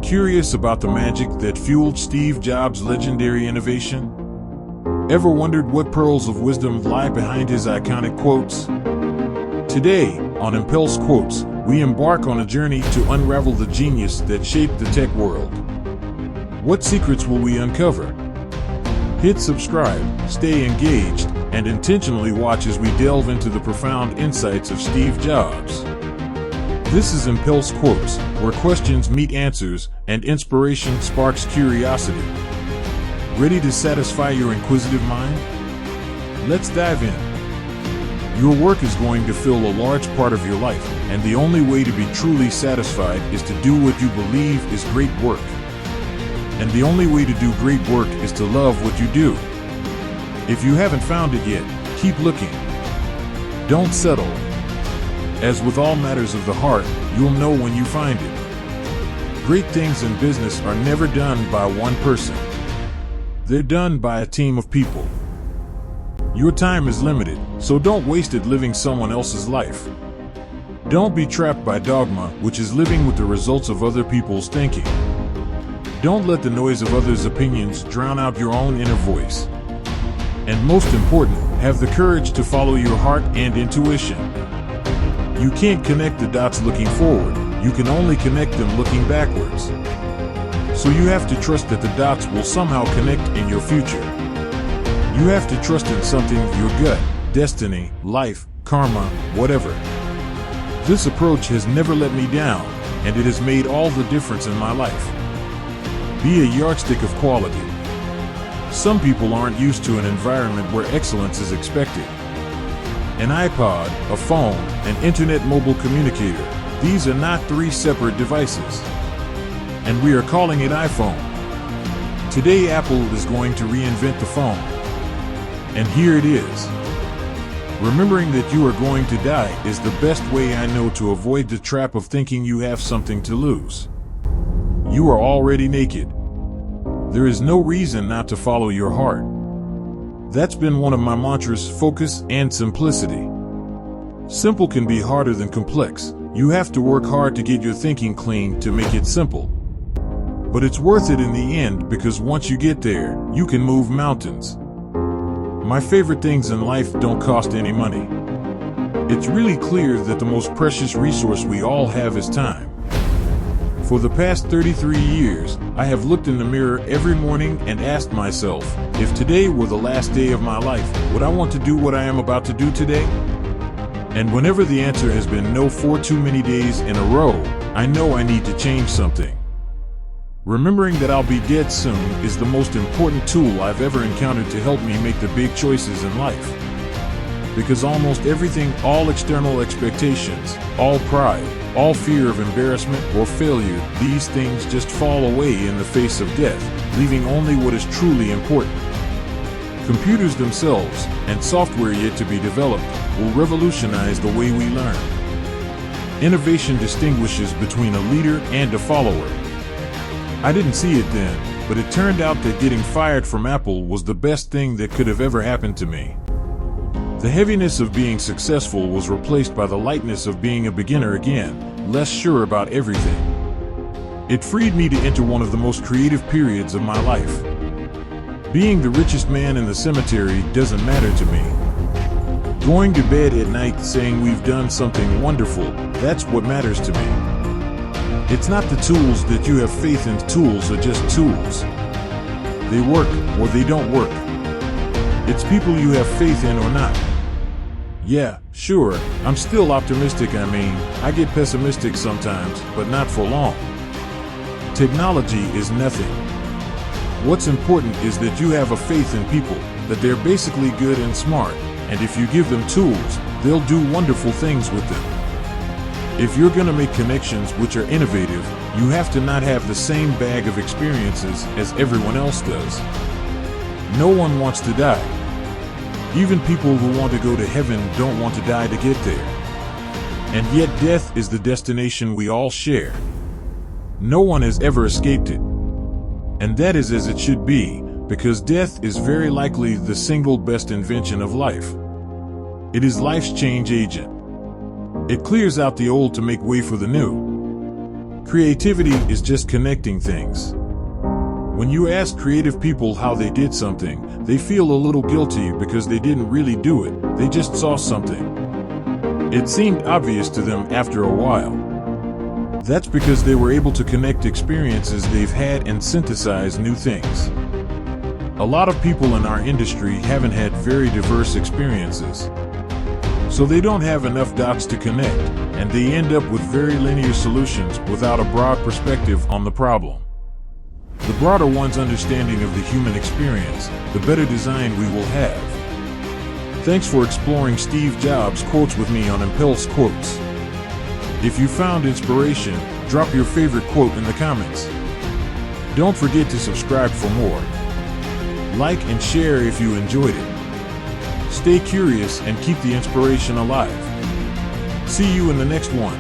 Curious about the magic that fueled Steve Jobs' legendary innovation? Ever wondered what pearls of wisdom lie behind his iconic quotes? Today, on Impulse Quotes, we embark on a journey to unravel the genius that shaped the tech world. What secrets will we uncover? Hit subscribe, stay engaged, and intentionally watch as we delve into the profound insights of Steve Jobs. This is Impulse Quotes, where questions meet answers and inspiration sparks curiosity. Ready to satisfy your inquisitive mind? Let's dive in. Your work is going to fill a large part of your life, and the only way to be truly satisfied is to do what you believe is great work. And the only way to do great work is to love what you do. If you haven't found it yet, keep looking. Don't settle. As with all matters of the heart, you'll know when you find it. Great things in business are never done by one person. They're done by a team of people. Your time is limited, so don't waste it living someone else's life. Don't be trapped by dogma, which is living with the results of other people's thinking. Don't let the noise of others' opinions drown out your own inner voice. And most important, have the courage to follow your heart and intuition. You can't connect the dots looking forward, you can only connect them looking backwards. So you have to trust that the dots will somehow connect in your future. You have to trust in something, your gut, destiny, life, karma, whatever. This approach has never let me down, and it has made all the difference in my life. Be a yardstick of quality. Some people aren't used to an environment where excellence is expected. An iPod, a phone, an internet mobile communicator, these are not three separate devices. And we are calling it iPhone. Today Apple is going to reinvent the phone. And here it is. Remembering that you are going to die is the best way I know to avoid the trap of thinking you have something to lose. You are already naked. There is no reason not to follow your heart. That's been one of my mantras: focus and simplicity. Simple can be harder than complex. You have to work hard to get your thinking clean to make it simple. But it's worth it in the end, because once you get there, you can move mountains. My favorite things in life don't cost any money. It's really clear that the most precious resource we all have is time. For the past 33 years, I have looked in the mirror every morning and asked myself, if today were the last day of my life, would I want to do what I am about to do today? And whenever the answer has been no for too many days in a row, I know I need to change something. Remembering that I'll be dead soon is the most important tool I've ever encountered to help me make the big choices in life. Because almost everything, all external expectations, all pride, all fear of embarrassment or failure, these things just fall away in the face of death, leaving only what is truly important. Computers themselves, and software yet to be developed, will revolutionize the way we learn. Innovation distinguishes between a leader and a follower. I didn't see it then, but it turned out that getting fired from Apple was the best thing that could have ever happened to me. The heaviness of being successful was replaced by the lightness of being a beginner again, less sure about everything. It freed me to enter one of the most creative periods of my life. Being the richest man in the cemetery doesn't matter to me. Going to bed at night saying we've done something wonderful, that's what matters to me. It's not the tools that you have faith in. Tools are just tools. They work or they don't work. It's people you have faith in or not. Yeah, sure, I'm still optimistic. I get pessimistic sometimes, but not for long. Technology is nothing. What's important is that you have a faith in people, that they're basically good and smart, and if you give them tools, they'll do wonderful things with them. If you're gonna make connections which are innovative, you have to not have the same bag of experiences as everyone else does. No one wants to die. Even people who want to go to heaven don't want to die to get there. And yet death is the destination we all share. No one has ever escaped it. And that is as it should be, because death is very likely the single best invention of life. It is life's change agent. It clears out the old to make way for the new. Creativity is just connecting things. When you ask creative people how they did something, they feel a little guilty because they didn't really do it, they just saw something. It seemed obvious to them after a while. That's because they were able to connect experiences they've had and synthesize new things. A lot of people in our industry haven't had very diverse experiences. So they don't have enough dots to connect, and they end up with very linear solutions without a broad perspective on the problem. The broader one's understanding of the human experience, the better design we will have. Thanks for exploring Steve Jobs' quotes with me on Impulse Quotes. If you found inspiration, drop your favorite quote in the comments. Don't forget to subscribe for more. Like and share if you enjoyed it. Stay curious and keep the inspiration alive. See you in the next one.